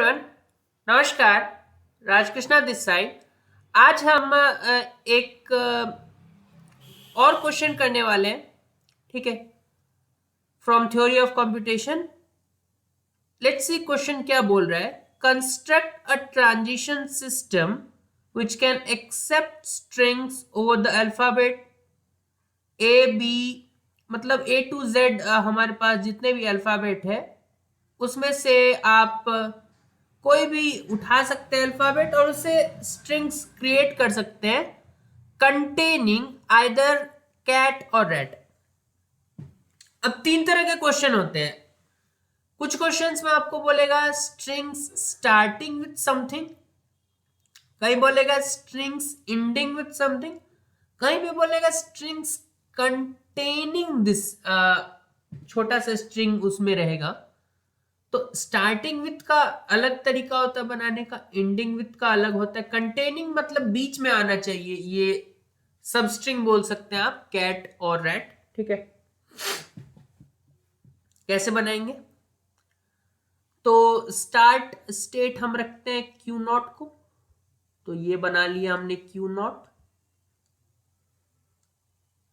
Everyone, नमस्कार। Rajkrishna this side. आज हम एक और क्वेश्चन करने वाले हैं, ठीक है, from theory of computation. Let's see question क्या बोल रहा है। Construct a transition system which can accept strings over the alphabet A B, मतलब ए टू जेड हमारे पास जितने भी अल्फाबेट है उसमें से आप कोई भी उठा सकते हैं अल्फाबेट और उससे स्ट्रिंग्स क्रिएट कर सकते हैं कंटेनिंग आइदर कैट और रैट। अब तीन तरह के क्वेश्चन होते हैं। कुछ क्वेश्चंस में आपको बोलेगा स्ट्रिंग्स स्टार्टिंग विथ समथिंग, कहीं बोलेगा स्ट्रिंग्स एंडिंग विथ समथिंग, कहीं पे बोलेगा स्ट्रिंग्स कंटेनिंग दिस, छोटा सा स्ट्रिंग उसमें रहेगा। तो स्टार्टिंग विथ का अलग तरीका होता है बनाने का, एंडिंग विथ का अलग होता है। कंटेनिंग मतलब बीच में आना चाहिए, ये सब स्ट्रिंग बोल सकते हैं आप, कैट और रैट, ठीक है। कैसे बनाएंगे? तो स्टार्ट स्टेट हम रखते हैं क्यू नॉट को, तो ये बना लिया हमने क्यू नॉट,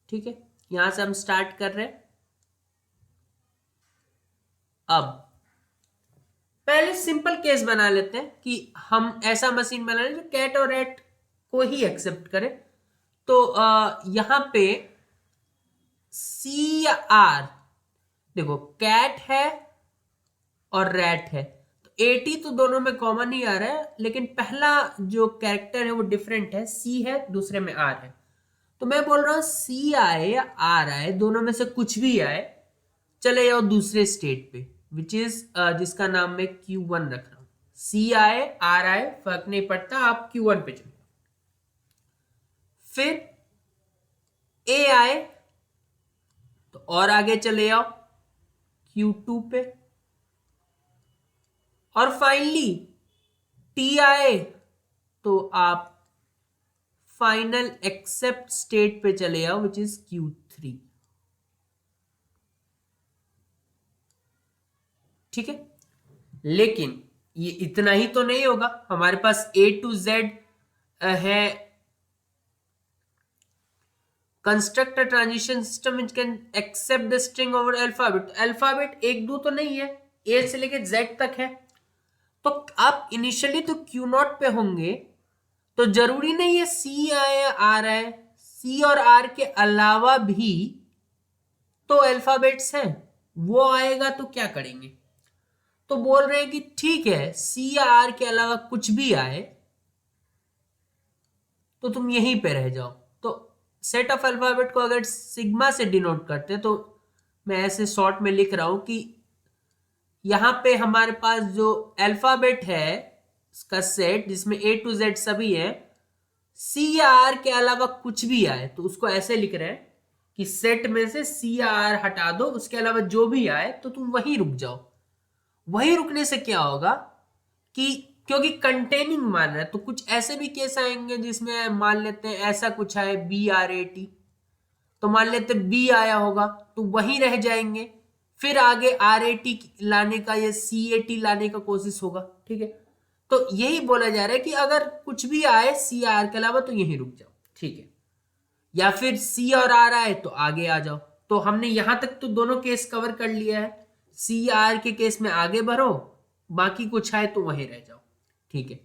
ठीक है। यहां से हम स्टार्ट कर रहे हैं। अब पहले सिंपल केस बना लेते हैं कि हम ऐसा मशीन बना लें जो कैट और रैट को ही एक्सेप्ट करे। तो यहां पे सी या आर, देखो कैट है और रैट है, तो एटी तो दोनों में कॉमन ही आ रहा है, लेकिन पहला जो कैरेक्टर है वो डिफरेंट है, सी है, दूसरे में आर है। तो मैं बोल रहा हूं सी आए या आर आए, दोनों में से कुछ भी आए, चले जाओ दूसरे स्टेट पे, विच इज जिसका नाम मैं Q1 रख रहा हूं। सी आए आर आए फर्क नहीं पड़ता, आप Q1 पे चलो। फिर ए आए तो और आगे चले जाओ Q2 पे, और फाइनली टी आए तो आप फाइनल एक्सेप्ट स्टेट पे चले जाओ, विच इज Q3, ठीक है। लेकिन ये इतना ही तो नहीं होगा, हमारे पास ए टू जेड है। Construct a transition system which can accept the string over alphabet. Alphabet एक दो तो नहीं है, ए से लेके जेड तक है। तो आप इनिशियली तो क्यू नॉट पे होंगे, तो जरूरी नहीं है सी आए आर आए, सी और आर के अलावा भी तो अल्फाबेट्स हैं, वो आएगा तो क्या करेंगे? तो बोल रहे हैं कि ठीक है सी या आर के अलावा कुछ भी आए तो तुम यहीं पे रह जाओ। तो सेट ऑफ अल्फाबेट को अगर सिग्मा से डिनोट करते हैं, तो मैं ऐसे शॉर्ट में लिख रहा हूं कि यहां पे हमारे पास जो अल्फाबेट है इसका सेट, जिसमें ए टू जेड सभी है, सी या आर के अलावा कुछ भी आए तो उसको ऐसे लिख रहे हैं कि सेट में से सी या आर हटा दो, उसके अलावा जो भी आए तो तुम वहीं रुक जाओ। वहीं रुकने से क्या होगा कि क्योंकि कंटेनिंग मान रहा है, तो कुछ ऐसे भी केस आएंगे जिसमें मान लेते हैं ऐसा कुछ आए BRAT, तो मान लेते बी आया होगा तो वहीं रह जाएंगे, फिर आगे RAT लाने का या CAT लाने का कोशिश होगा, ठीक है। तो यही बोला जा रहा है कि अगर कुछ भी आए सी आर के अलावा तो यहीं रुक जाओ, ठीक है। या फिर सी और आर आए तो आगे आ जाओ। तो हमने यहां तक तो दोनों केस कवर कर लिया है, सी आर के केस में आगे बढ़ो, बाकी कुछ आए तो वहीं रह जाओ, ठीक है।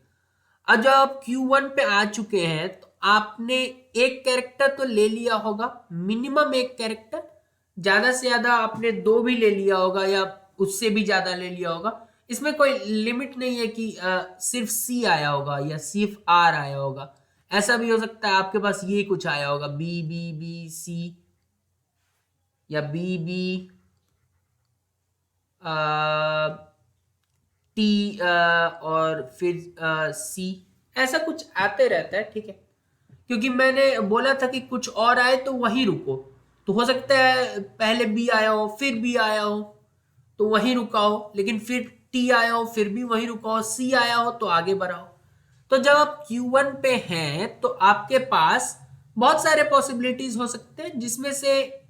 अब जब आप Q1 पे आ चुके हैं तो आपने एक कैरेक्टर तो ले लिया होगा, मिनिमम एक कैरेक्टर, ज्यादा से ज्यादा आपने दो भी ले लिया होगा या उससे भी ज्यादा ले लिया होगा। इसमें कोई लिमिट नहीं है कि सिर्फ सी आया होगा या सिर्फ आर आया होगा, ऐसा भी हो सकता है आपके पास ये कुछ आया होगा B C, या B T और फिर C, ऐसा कुछ आते रहता है, ठीक है। क्योंकि मैंने बोला था कि कुछ और आए तो वहीं रुको, तो हो सकता है पहले B आया हो फिर B आया हो तो वहीं रुका हो, लेकिन फिर T आया हो फिर भी वहीं रुका हो, C आया हो तो आगे बढ़ा हो। तो जब आप Q1 पे हैं तो आपके पास बहुत सारे पॉसिबिलिटीज हो सकते हैं, जिसमें से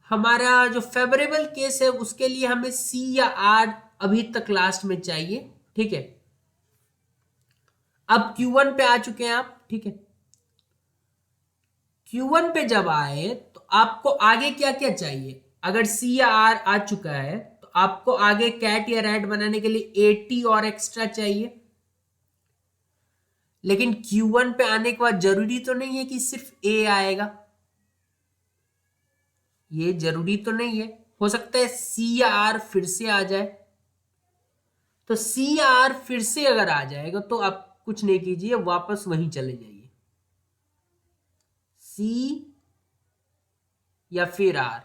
हमारा जो फेवरेबल केस है उसके लिए हमें C या R अभी तक लास्ट में चाहिए, ठीक है। अब Q1 पे आ चुके हैं आप, ठीक है। Q1 पे जब आए तो आपको आगे क्या क्या चाहिए? अगर C या R आ चुका है तो आपको आगे कैट या रैट बनाने के लिए AT और एक्स्ट्रा चाहिए। लेकिन Q1 पे आने के बाद जरूरी तो नहीं है कि सिर्फ A आएगा, ये जरूरी तो नहीं है, हो सकता है C या R फिर से आ जाए। तो C या R फिर से अगर आ जाएगा तो आप कुछ नहीं कीजिए, वापस वहीं चले जाइए, C या फिर R।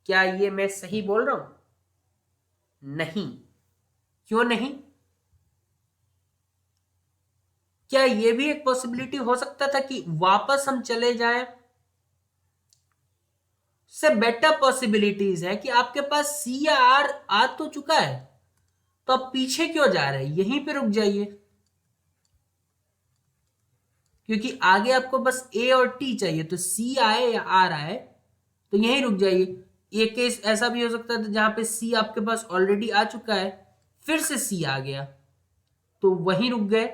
क्या ये मैं सही बोल रहा हूं? नहीं। क्यों नहीं? क्या ये भी एक पॉसिबिलिटी हो सकता था कि वापस हम चले जाएं? से बेटर पॉसिबिलिटीज है कि आपके पास सी या आर आ तो चुका है, तो आप पीछे क्यों जा रहे हैं? यहीं पे रुक जाइए, क्योंकि आगे आपको बस ए और टी चाहिए। तो सी आए या आर आए तो यहीं रुक जाइए। एक केस ऐसा भी हो सकता है जहां पे सी आपके पास ऑलरेडी आ चुका है, फिर से सी आ गया तो वहीं रुक गए।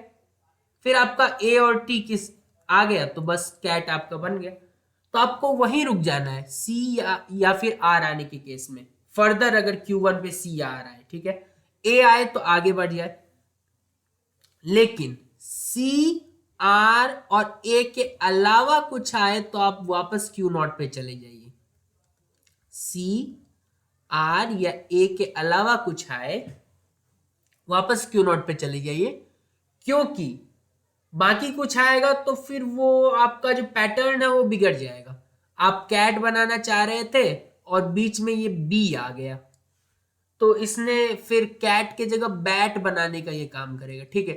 फिर आपका ए और टी किस आ गया तो बस कैट आपका बन गया। तो आपको वहीं रुक जाना है सी या फिर आर आने के केस में। फर्दर अगर Q1 पे सी या आर आए, ठीक है, ए आए तो आगे बढ़ जाए, लेकिन सी आर और ए के अलावा कुछ आए तो आप वापस Q0 पे चले जाइए। सी आर या ए के अलावा कुछ आए, वापस Q0 पे चले जाइए, क्योंकि बाकी कुछ आएगा तो फिर वो आपका जो पैटर्न है वो बिगड़ जाएगा। आप कैट बनाना चाह रहे थे और बीच में ये बी आ गया, तो इसने फिर कैट के जगह बैट बनाने का ये काम करेगा, ठीक है।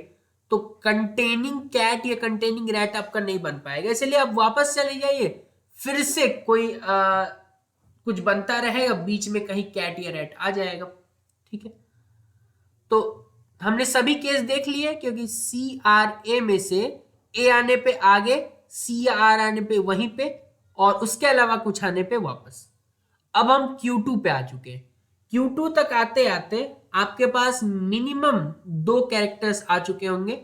तो कंटेनिंग कैट या कंटेनिंग रैट आपका नहीं बन पाएगा, इसलिए आप वापस चले जाइए, फिर से कोई कुछ बनता रहेगा, बीच में कहीं कैट या रैट आ जाएगा, ठीक है। तो हमने सभी केस देख लिए, क्योंकि सी आर ए में से ए आने पे आगे, सी आर आने पे वहीं पे, और उसके अलावा कुछ आने पे वापस। अब हम Q2 पे आ चुके हैं। Q2 तक आते आते आपके पास मिनिमम 2 कैरेक्टर्स आ चुके होंगे।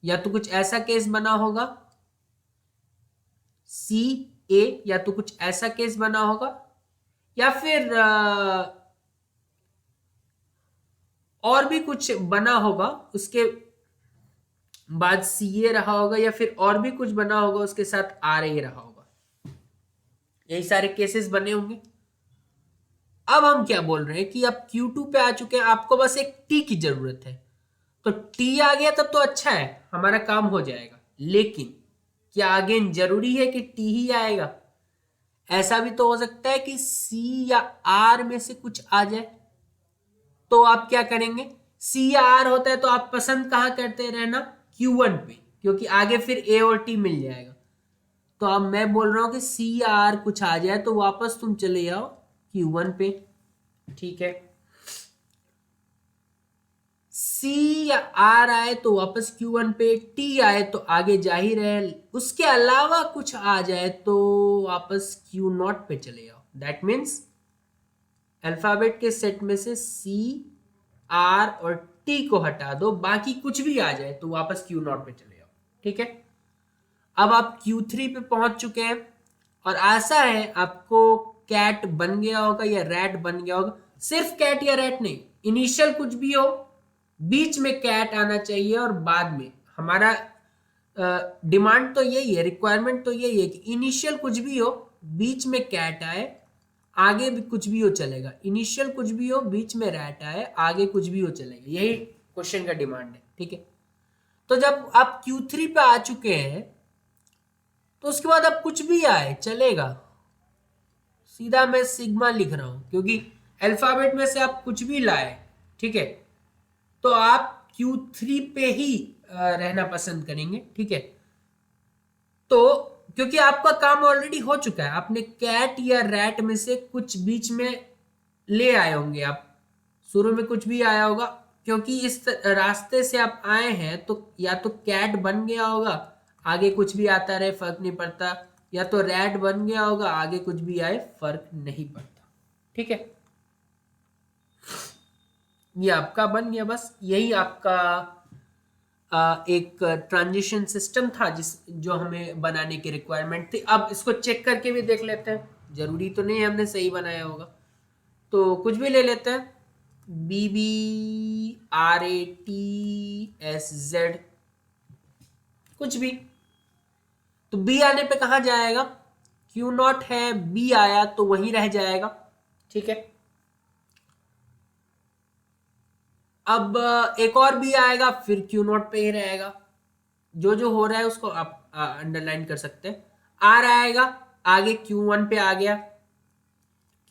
या तो कुछ ऐसा केस बना होगा सी ए, या तो कुछ ऐसा केस बना होगा, या फिर और भी कुछ बना होगा, उसके बाद सी ए रहा होगा, या फिर और भी कुछ बना होगा उसके साथ आर ए रहा होगा। यही सारे केसेस बने होंगे। अब हम क्या बोल रहे हैं कि अब Q2 पे आ चुके हैं, आपको बस एक टी की जरूरत है। तो टी आ गया तब तो अच्छा है, हमारा काम हो जाएगा। लेकिन क्या अगेन जरूरी है कि टी ही आएगा? ऐसा भी तो हो सकता है कि सी या आर में से कुछ आ जाए, तो आप क्या करेंगे? सी या आर होता है तो आप पसंद कहां करते रहना? Q1 पे, क्योंकि आगे फिर ए और टी मिल जाएगा। तो अब मैं बोल रहा हूं कि सी या आर कुछ आ जाए तो वापस तुम चले जाओ Q1 पे, ठीक है। सी या आर आए तो वापस Q1 पे, टी आए तो आगे जा ही रहे, उसके अलावा कुछ आ जाए तो वापस Q0 पे चले जाओ। दैट मीन्स अल्फाबेट के सेट में से सी आर और टी को हटा दो, बाकी कुछ भी आ जाए तो वापस Q0 पे चले जाओ, ठीक है। अब आप Q3 पे पहुंच चुके हैं, और आशा है आपको कैट बन गया होगा या रैट बन गया होगा। सिर्फ कैट या रैट नहीं, इनिशियल कुछ भी हो, बीच में कैट आना चाहिए, और बाद में हमारा डिमांड तो यही है, रिक्वायरमेंट तो यही है कि इनिशियल कुछ भी हो, बीच में कैट आए, आगे भी कुछ भी हो चलेगा। इनिशियल कुछ भी हो, बीच में रैट आए, आगे कुछ भी हो चलेगा। यही क्वेश्चन का डिमांड है, ठीक है। तो जब आप Q3 पे आ चुके हैं तो उसके बाद अब कुछ भी आए चलेगा। सीधा मैं सिग्मा लिख रहा हूं क्योंकि अल्फाबेट में से आप कुछ भी लाए, ठीक है, तो आप Q3 पे ही रहना पसंद करेंगे, ठीक है। तो क्योंकि आपका काम ऑलरेडी हो चुका है, आपने कैट या रैट में से कुछ बीच में ले आए होंगे, आप शुरू में कुछ भी आया होगा, क्योंकि इस रास्ते से आप आए हैं तो या तो कैट बन गया होगा, आगे कुछ भी आता रहे फर्क नहीं पड़ता, या तो रैट बन गया होगा, आगे कुछ भी आए फर्क नहीं पड़ता, ठीक है। ये आपका बन गया। बस यही आपका एक ट्रांजिशन सिस्टम था जिस जो हमें बनाने की रिक्वायरमेंट थी। अब इसको चेक करके भी देख लेते हैं, जरूरी तो नहीं है हमने सही बनाया होगा। तो कुछ भी ले लेते हैं, BBRATSZ, कुछ भी। तो बी आने पे कहाँ जाएगा, क्यू नॉट है, बी आया तो वहीं रह जाएगा, ठीक है। अब एक और बी आएगा, फिर क्यू नॉट पे ही रहेगा। जो जो हो रहा है उसको आप अंडरलाइन कर सकते हैं। आर आएगा, आगे Q1 पे आ गया,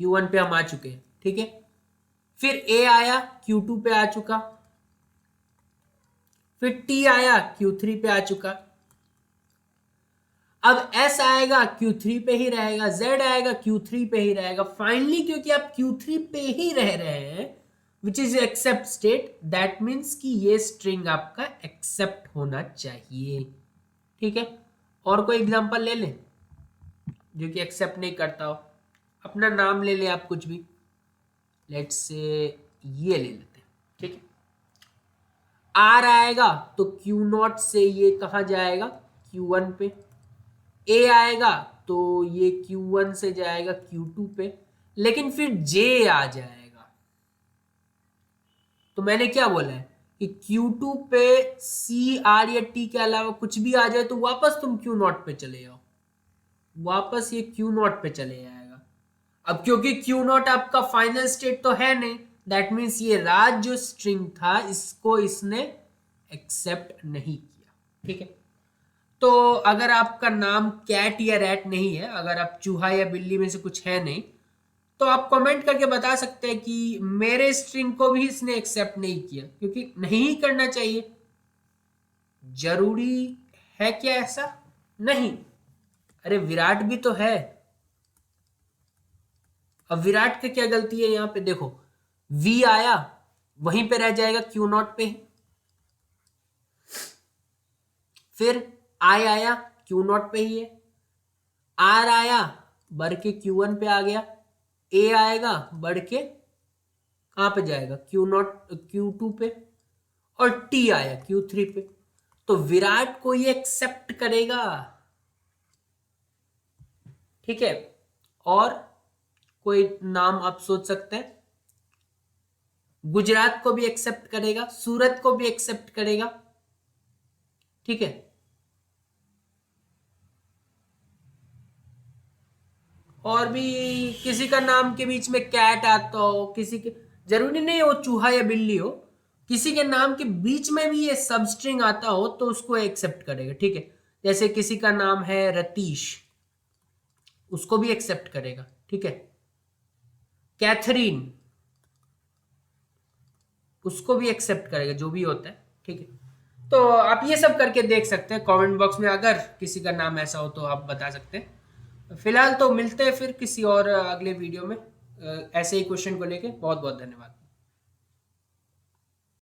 Q1 पे हम आ चुके हैं, ठीक है। फिर ए आया, Q2 पे आ चुका। फिर टी आया, Q3 पे आ चुका। अब एस आएगा, Q3 पे ही रहेगा। जेड आएगा, Q3 पे ही रहेगा। फाइनली क्योंकि आप Q3 पे ही रह रहे हैं, which is accept state, that means कि ये स्ट्रिंग आपका एक्सेप्ट होना चाहिए, ठीक है। और कोई एग्जांपल ले लें जो कि एक्सेप्ट नहीं करता हो। अपना नाम ले ले आप, कुछ भी, लेट्स से ये ले लेते हैं, ठीक है। आर आएगा तो क्यू नॉट से ये कहाँ जाएगा, Q1 पे। ए आएगा तो ये Q1 से जाएगा Q2 पे। लेकिन फिर जे आ जाएगा, तो मैंने क्या बोला है कि Q2 पे सी आर या टी के अलावा कुछ भी आ जाए तो वापस तुम Q नॉट पे चले जाओ, वापस ये Q नॉट पे चले जाएगा। अब क्योंकि Q नॉट आपका फाइनल स्टेट तो है नहीं, दैट मीन्स ये राज जो स्ट्रिंग था इसको इसने एक्सेप्ट नहीं किया, ठीक है। तो अगर आपका नाम कैट या रैट नहीं है, अगर आप चूहा या बिल्ली में से कुछ है नहीं, तो आप कमेंट करके बता सकते हैं कि मेरे स्ट्रिंग को भी इसने एक्सेप्ट नहीं किया, क्योंकि नहीं करना चाहिए। जरूरी है क्या ऐसा, नहीं। अरे विराट भी तो है। अब विराट की क्या गलती है यहां पे, देखो वी आया वहीं पे रह जाएगा Q नॉट पे ही। फिर आई आया Q नॉट पे ही है। आर आया बढ़ के Q1 पे आ गया। ए आएगा बढ़ के कहां पे जाएगा, Q2 पे। और टी आया Q3 पे। तो विराट को ये एक्सेप्ट करेगा, ठीक है। और कोई नाम आप सोच सकते हैं, गुजरात को भी एक्सेप्ट करेगा, सूरत को भी एक्सेप्ट करेगा, ठीक है। और भी किसी का नाम के बीच में कैट आता हो, किसी के, जरूरी नहीं है वो चूहा या बिल्ली हो, किसी के नाम के बीच में भी ये सबस्ट्रिंग आता हो तो उसको एक्सेप्ट करेगा, ठीक है। जैसे किसी का नाम है रतीश, उसको भी एक्सेप्ट करेगा, ठीक है। कैथरीन, उसको भी एक्सेप्ट करेगा, जो भी होता है, ठीक है। तो आप ये सब करके देख सकते हैं कमेंट बॉक्स में, अगर किसी का नाम ऐसा हो तो आप बता सकते हैं। फिलहाल तो मिलते हैं फिर किसी और अगले वीडियो में ऐसे ही क्वेश्चन को लेके। बहुत बहुत धन्यवाद।